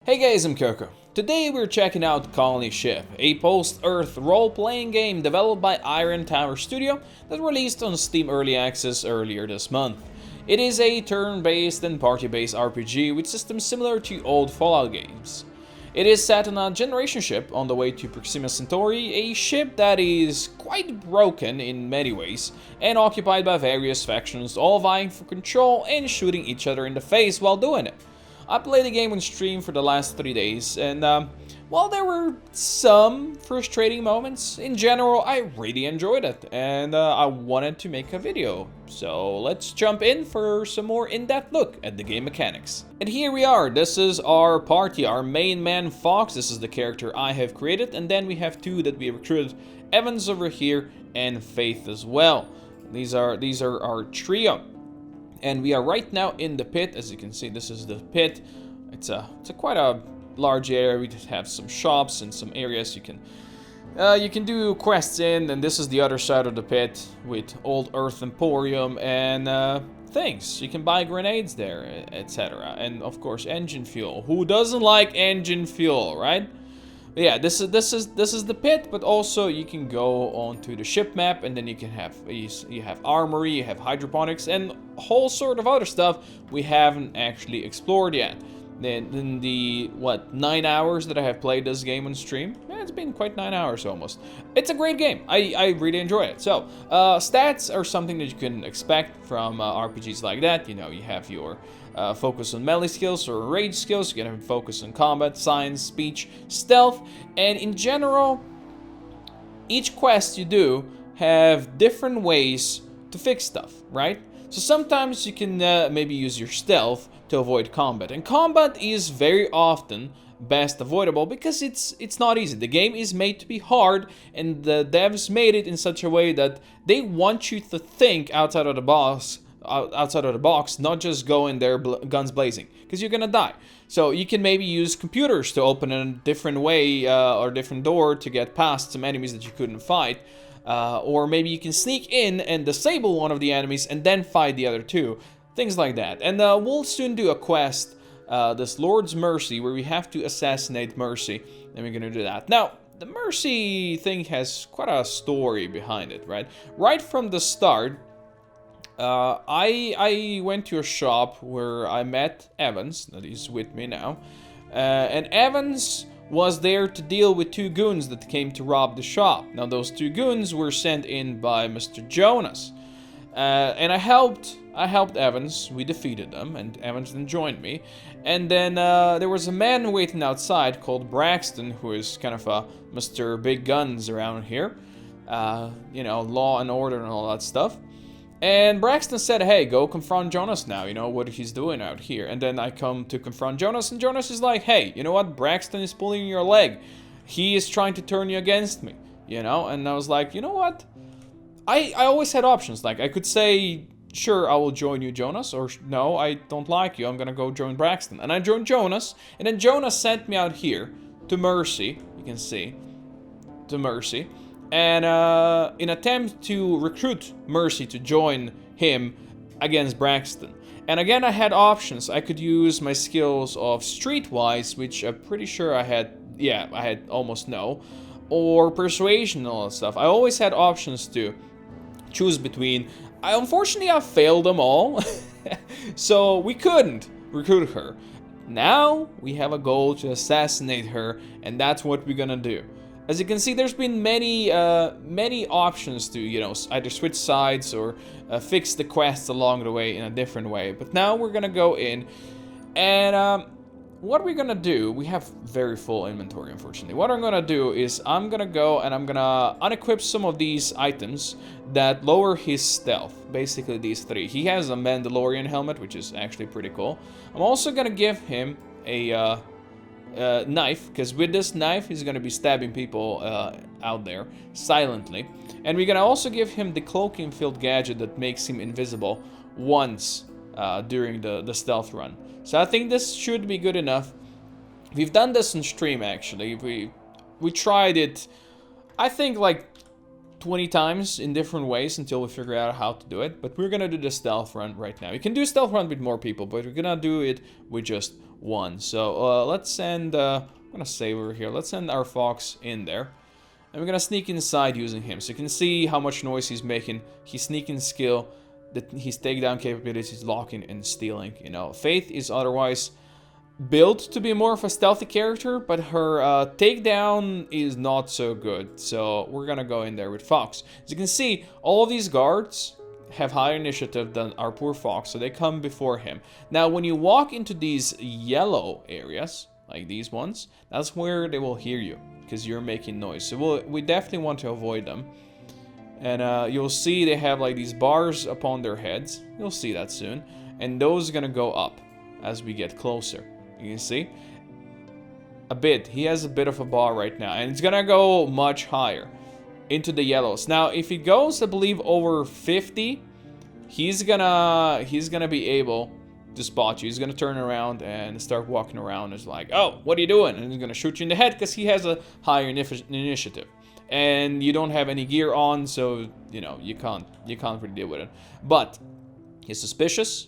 Hey guys, I'm Koko. Today we're checking out Colony Ship, a post-Earth role-playing game developed by Iron Tower Studio that released on Steam Early Access earlier this month. It is a turn-based and party-based RPG with systems similar to old Fallout games. It is set on a generation ship on the way to Proxima Centauri, a ship that is quite broken in many ways and occupied by various factions, all vying for control and shooting each other in the face while doing it. I played the game on stream for the last 3 days, and while there were some frustrating moments, in general I really enjoyed it, and I wanted to make a video. So let's jump in for some more in-depth look at the game mechanics. And here we are. This is our party, our main man Fox. This is the character I have created, and then we have two that we recruited, Evans over here and Faith as well. These are our trio. And we are right now in the pit. As you can see, this is the pit. It's a quite a large area. We have some shops and some areas you can do quests in. And this is the other side of the pit with Old Earth Emporium and things. You can buy grenades there, etc. And of course, engine fuel. Who doesn't like engine fuel, right? Yeah, this is the pit, but also you can go onto the ship map, and then you can have armory, you have hydroponics, and a whole sort of other stuff we haven't actually explored yet. Then in the 9 hours that I have played this game on stream, yeah, it's been quite 9 hours almost. It's a great game. I really enjoy it. So stats are something that you can expect from RPGs like that. You know, you have your focus on melee skills or rage skills. You can focus on combat, science, speech, stealth, and in general, each quest you do have different ways to fix stuff, right? So sometimes you can maybe use your stealth to avoid combat, and combat is very often best avoidable because it's not easy. The game is made to be hard, and the devs made it in such a way that they want you to think outside of the box, not just go in there guns blazing, because you're gonna die. So you can maybe use computers to open a different way or different door to get past some enemies that you couldn't fight. Or maybe you can sneak in and disable one of the enemies and then fight the other two. Things like that. And we'll soon do a quest, this Lord's Mercy, where we have to assassinate Mercy. And we're gonna do that. Now, the Mercy thing has quite a story behind it, right? Right from the start, I went to a shop where I met Evans, that is with me now. And Evans was there to deal with two goons that came to rob the shop. Now, those two goons were sent in by Mr. Jonas. And I helped Evans. We defeated them, and Evans then joined me. And then there was a man waiting outside called Braxton, who is kind of a Mr. Big Guns around here. You know, law and order and all that stuff. And Braxton said, hey, go confront Jonas now, you know, what he's doing out here. And then I come to confront Jonas, and Jonas is like, hey, you know what, Braxton is pulling your leg. He is trying to turn you against me, you know? And I was like, you know what? I always had options. Like, I could say, sure, I will join you, Jonas, or no, I don't like you, I'm gonna go join Braxton. And I joined Jonas, and then Jonas sent me out here to Mercy, you can see, to Mercy. And in attempt to recruit Mercy to join him against Braxton. And again, I had options. I could use my skills of Streetwise, which I'm pretty sure I had almost no, or Persuasion and all that stuff. I always had options to choose between. Unfortunately, I failed them all, so we couldn't recruit her. Now we have a goal to assassinate her, and that's what we're gonna do. As you can see, there's been many options to, you know, either switch sides or fix the quests along the way in a different way. But now we're gonna go in, and what we're gonna do, we have very full inventory, unfortunately. What I'm gonna do is I'm gonna go and I'm gonna unequip some of these items that lower his stealth. Basically, these three. He has a Mandalorian helmet, which is actually pretty cool. I'm also gonna give him a knife, because with this knife he's gonna be stabbing people out there silently. And we're gonna also give him the cloaking field gadget that makes him invisible once during the stealth run. So I think this should be good enough. We've done this on stream, actually. We tried it, I think, like 20 times in different ways until we figure out how to do it. But we're gonna do the stealth run right now. You can do stealth run with more people, but we're gonna do it with just one. So let's send, I'm gonna save over here. Let's send our fox in there. And we're gonna sneak inside using him. So you can see how much noise he's making. His sneaking skill, his takedown capabilities, locking and stealing. You know, Faith is otherwise built to be more of a stealthy character, but her takedown is not so good. So we're gonna go in there with Fox. As you can see, all of these guards have higher initiative than our poor Fox, so they come before him. Now, when you walk into these yellow areas, like these ones, that's where they will hear you, because you're making noise. So we definitely want to avoid them. And you'll see they have like these bars upon their heads. You'll see that soon. And those are gonna go up as we get closer. You can see? A bit. He has a bit of a bar right now. And it's gonna go much higher into the yellows. Now, if he goes, I believe, over 50, he's gonna be able to spot you. He's gonna turn around and start walking around. It's like, oh, what are you doing? And he's gonna shoot you in the head because he has a higher initiative. And you don't have any gear on, so you know you can't really deal with it. But he's suspicious.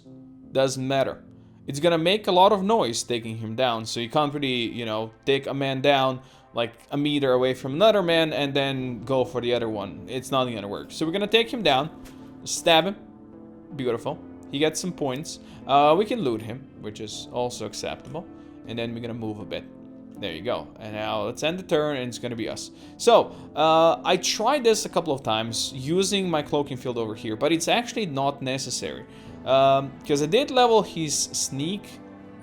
Doesn't matter. It's gonna make a lot of noise taking him down, so you can't really, you know, take a man down like a meter away from another man and then go for the other one. It's not gonna work. So we're gonna take him down, stab him. Beautiful. He gets some points. We can loot him, which is also acceptable. And then we're gonna move a bit. There you go. And now let's end the turn, and it's gonna be us. So, I tried this a couple of times using my cloaking field over here, but it's actually not necessary. Because I did level his sneak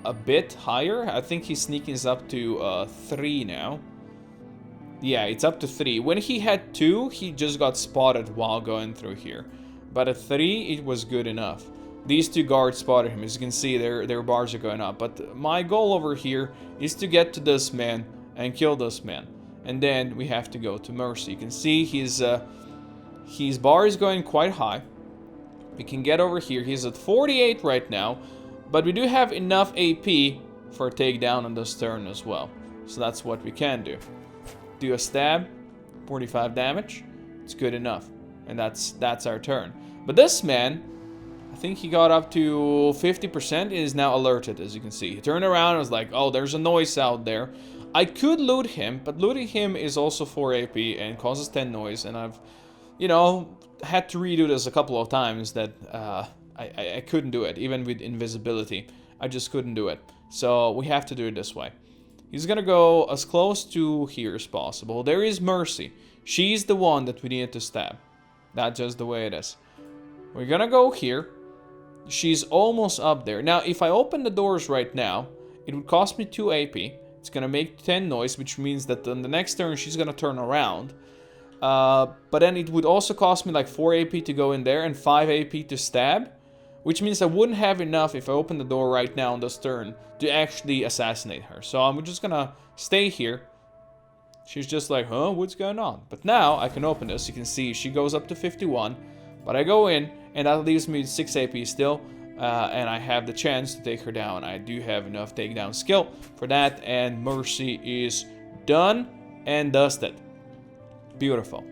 a bit higher. I think his sneaking is up to 3 now. Yeah, it's up to 3. When he had 2, he just got spotted while going through here. But at 3, it was good enough. These 2 guards spotted him. As you can see, their bars are going up. But my goal over here is to get to this man and kill this man. And then we have to go to Mercy. You can see his bar is going quite high. We can get over here. He's at 48 right now. But we do have enough AP for a takedown on this turn as well. So that's what we can do. Do a stab. 45 damage. It's good enough. And that's our turn. But this man, I think he got up to 50% and is now alerted, as you can see. He turned around and was like, oh, there's a noise out there. I could loot him, but looting him is also 4 AP and causes 10 noise. And I've, you know, had to redo this a couple of times that I couldn't do it. Even with invisibility, I just couldn't do it. So we have to do it this way. He's gonna go as close to here as possible. There is Mercy. She's the one that we need to stab. That's just the way it is. We're gonna go here. She's almost up there. Now, if I open the doors right now, it would cost me 2 AP. It's gonna make 10 noise, which means that on the next turn, she's gonna turn around. But then it would also cost me like 4 AP to go in there and 5 AP to stab. Which means I wouldn't have enough if I open the door right now on this turn to actually assassinate her. So I'm just gonna stay here. She's just like, huh, what's going on? But now I can open this. You can see she goes up to 51. But I go in, and that leaves me 6 AP still. And I have the chance to take her down. I do have enough takedown skill for that. And Mercy is done and dusted. Beautiful.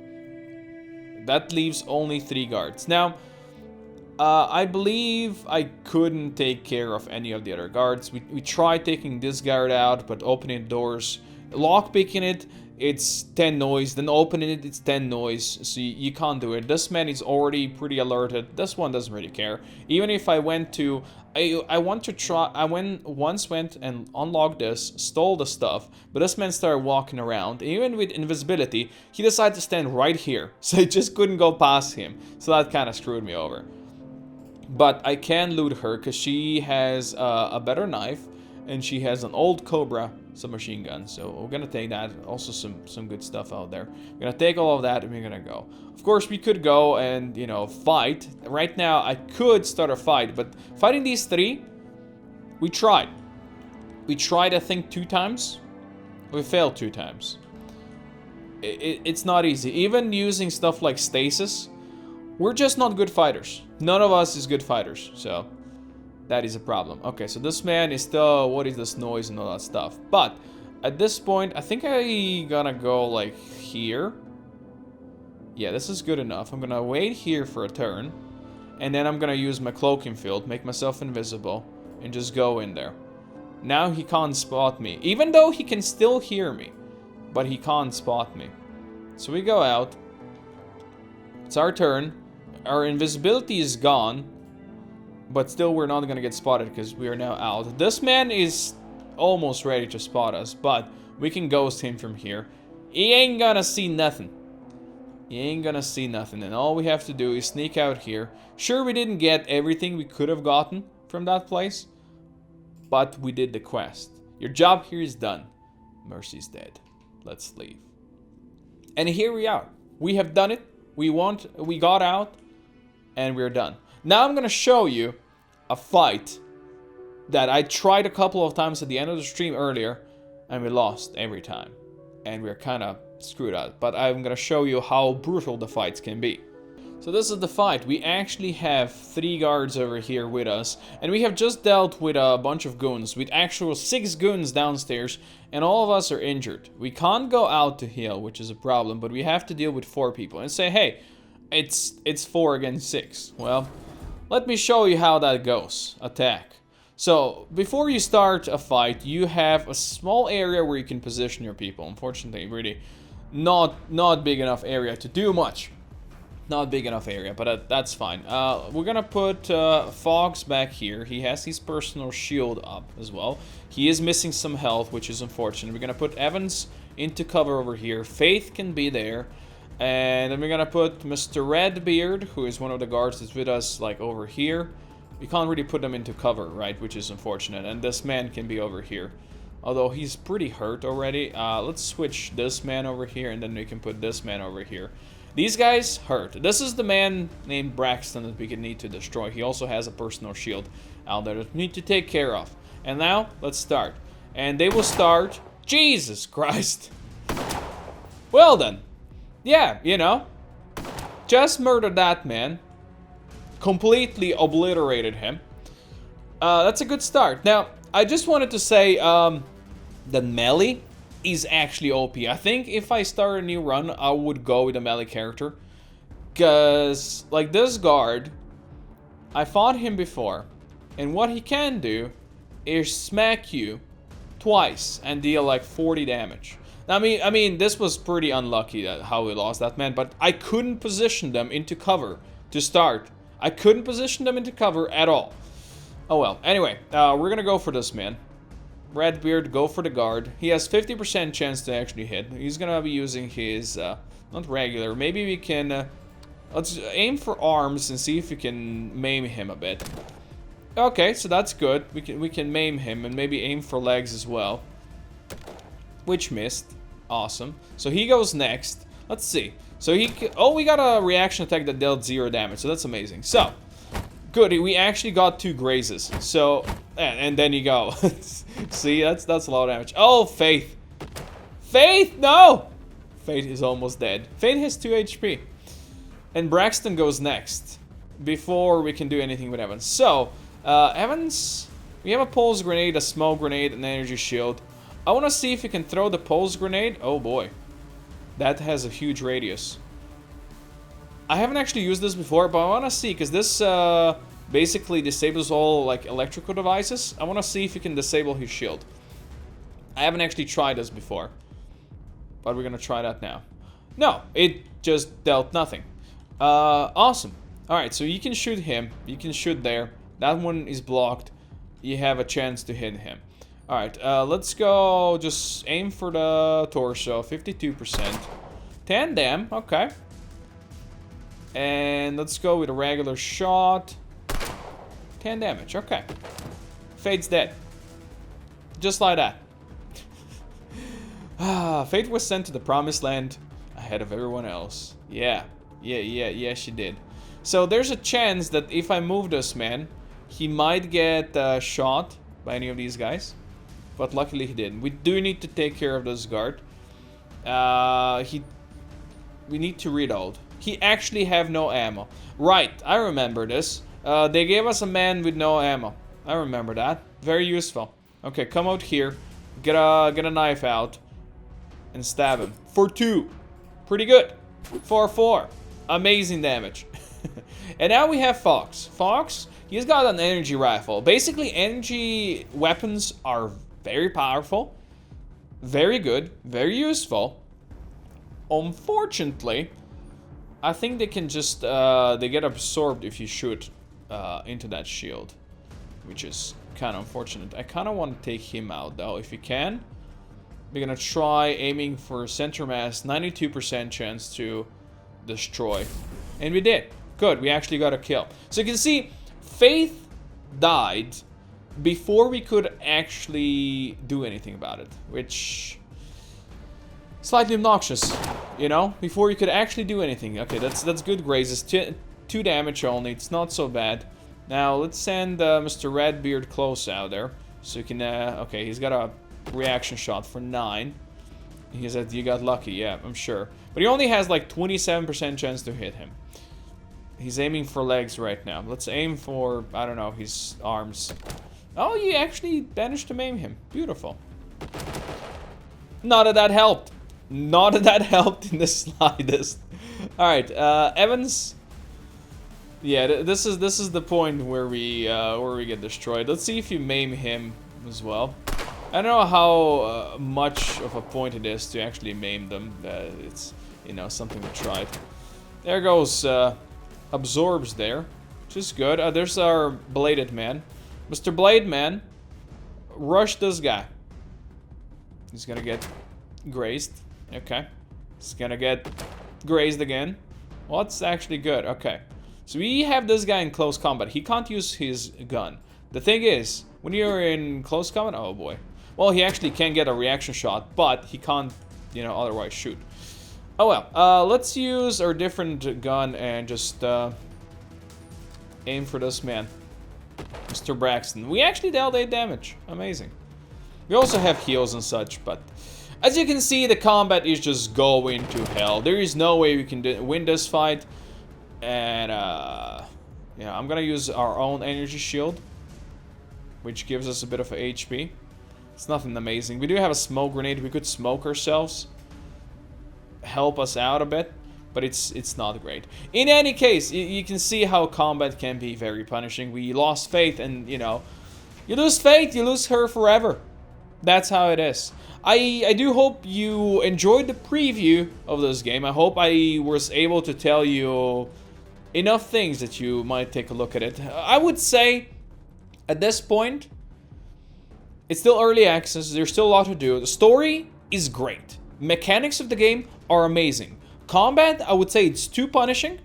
That leaves only 3 guards. Now, I believe I couldn't take care of any of the other guards. We tried taking this guard out, but opening doors, lockpicking it, it's 10 noise. Then opening it, it's 10 noise. So you can't do it. This man is already pretty alerted. This one doesn't really care. Even if I went to, I once went and unlocked this, stole the stuff, but this man started walking around. Even with invisibility, he decided to stand right here. So I just couldn't go past him. So that kind of screwed me over. But I can loot her because she has a better knife and she has an old Cobra submachine gun. So we're gonna take that. Also some good stuff out there. We're gonna take all of that and we're gonna go. Of course, we could go and, you know, fight. Right now, I could start a fight, but fighting these 3, we tried. We tried, I think, 2 times. We failed 2 times. It's not easy. Even using stuff like stasis, we're just not good fighters. None of us is good fighters, so that is a problem. Okay, so this man is still, what is this noise and all that stuff? But at this point, I think I gonna go like here. Yeah, this is good enough. I'm gonna wait here for a turn, and then I'm gonna use my cloaking field, make myself invisible, and just go in there. Now he can't spot me. Even though he can still hear me. But he can't spot me. So we go out. It's our turn. Our invisibility is gone. But still we're not gonna get spotted because we are now out. This man is almost ready to spot us. But we can ghost him from here. He ain't gonna see nothing. He ain't gonna see nothing. And all we have to do is sneak out here. Sure, we didn't get everything we could have gotten from that place. But we did the quest. Your job here is done. Mercy's dead. Let's leave. And here we are. We have done it. We got out. And we're done. Now I'm gonna show you a fight that I tried a couple of times at the end of the stream earlier. And we lost every time. And we're kind of screwed out. But I'm gonna show you how brutal the fights can be. So this is the fight. We actually have 3 guards over here with us. And we have just dealt with a bunch of goons. With actual 6 goons downstairs. And all of us are injured. We can't go out to heal, which is a problem. But we have to deal with 4 people. And say, hey, it's 4 against 6. Well, let me show you how that goes. Attack. So, before you start a fight, you have a small area where you can position your people. Unfortunately, really not big enough area to do much. Not big enough area, but that's fine. We're gonna put Fox back here. He has his personal shield up as well. He is missing some health, which is unfortunate. We're gonna put Evans into cover over here. Faith can be there. And then we're gonna put Mr. Redbeard, who is one of the guards that's with us, like over here. We can't really put them into cover, right? Which is unfortunate. And this man can be over here. Although he's pretty hurt already. Let's switch this man over here, and then we can put this man over here. These guys hurt. This is the man named Braxton that we can need to destroy. He also has a personal shield out there that we need to take care of. And now, let's start. And they will start... Jesus Christ. Well then. Yeah, you know. Just murdered that man. Completely obliterated him. That's a good start. Now, I just wanted to say that melee is actually OP. I think if I start a new run, I would go with a melee character. Because, like this guard, I fought him before. And what he can do is smack you twice and deal like 40 damage. I mean, this was pretty unlucky how we lost that man. But I couldn't position them into cover to start. I couldn't position them into cover at all. Oh well. Anyway, we're gonna go for this man. Redbeard, go for the guard. He has 50% chance to actually hit. He's gonna be using his, not regular. Maybe we can, let's aim for arms and see if we can maim him a bit. Okay, so that's good. We can maim him and maybe aim for legs as well. Which missed. Awesome. So he goes next. Let's see. So we got a reaction attack that dealt 0 damage, so that's amazing. So, good, we actually got 2 grazes. So, and then you go. See, that's a lot of damage. Oh, Faith. Faith, no! Faith is almost dead. Faith has 2 HP. And Braxton goes next, before we can do anything with Evans. So, Evans, we have a pulse grenade, a smoke grenade, an energy shield. I want to see if we can throw the pulse grenade. Oh boy. That has a huge radius. I haven't actually used this before, but I want to see, because this basically disables all like electrical devices. I want to see if you can disable his shield. I haven't actually tried this before, but we're gonna try that now. No, it just dealt nothing. Awesome. Alright, so you can shoot him. You can shoot there. That one is blocked. You have a chance to hit him. Alright, let's go. Just aim for the torso. 52%. 10 dam. Okay. And let's go with a regular shot. 10 damage. Okay. Fate's dead. Just like that. Fate was sent to the promised land ahead of everyone else. Yeah, she did. So there's a chance that if I move this man, he might get shot by any of these guys. But luckily he didn't. We do need to take care of this guard. We need to reload. He actually have no ammo. Right, I remember this. They gave us a man with no ammo. I remember that. Very useful. Okay, come out here. Get a knife out. And stab him. For 2. Pretty good. For 4. Amazing damage. And now we have Fox. Fox, he's got an energy rifle. Basically, energy weapons are very powerful, very good, very useful. Unfortunately, I think they can just, they get absorbed if you shoot into that shield, which is kind of unfortunate. I kind of want to take him out, though, if you can. We're gonna try aiming for center mass, 92% chance to destroy. And we did. Good, we actually got a kill. So you can see, Faith died before we could actually do anything about it, which slightly obnoxious, you know, before you could actually do anything. Okay, that's good graze. It's 2 damage only. It's not so bad. Now let's send Mr. Redbeard close out there, so you can. Okay, he's got a reaction shot for 9. He said you got lucky. Yeah, I'm sure, but he only has like 27% chance to hit him. He's aiming for legs right now. Let's aim for, I don't know, his arms. Oh, you actually managed to maim him. Beautiful. Not that that helped. Not that that helped in the slightest. All right, Evans. Yeah, this is the point where we get destroyed. Let's see if you maim him as well. I don't know how much of a point it is to actually maim them. It's, you know, something to try. There goes absorbs there, which is good. There's our bladed man, Mr. Blade Man. Rush this guy. He's gonna get grazed. Okay, he's gonna get grazed again. Well, that's actually good. Okay, so we have this guy in close combat. He can't use his gun. The thing is, when you're in close combat, oh boy. Well, he actually can get a reaction shot, but he can't, you know, otherwise shoot. Oh well, let's use our different gun and just aim for this man, Mr. Braxton. We actually dealt 8 damage. Amazing. We also have heals and such, but as you can see, the combat is just going to hell. There is no way we can win this fight. And yeah, I'm gonna use our own energy shield, which gives us a bit of a HP. It's nothing amazing. We do have a smoke grenade. We could smoke ourselves, help us out a bit, but it's not great. In any case, you can see how combat can be very punishing. We lost Faith, and you know, you lose Faith, you lose her forever. That's how it is. I do hope you enjoyed the preview of this game. I hope I was able to tell you enough things that you might take a look at it. I would say at this point, it's still early access. There's still a lot to do. The story is great. Mechanics of the game are amazing. Combat, I would say it's too punishing,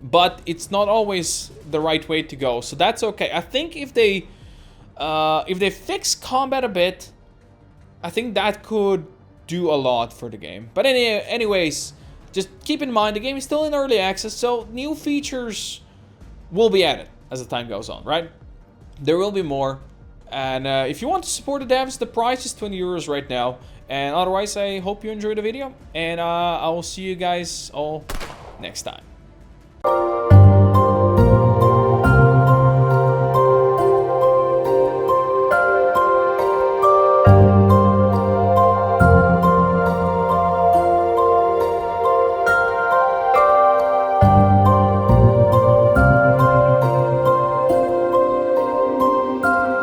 but it's not always the right way to go. So that's okay. I think if they fix combat a bit, I think that could do a lot for the game. But anyways, just keep in mind the game is still in early access, so new features will be added as the time goes on, right? There will be more. And if you want to support the devs, the price is 20 euros right now. And otherwise, I hope you enjoyed the video. And I will see you guys all next time.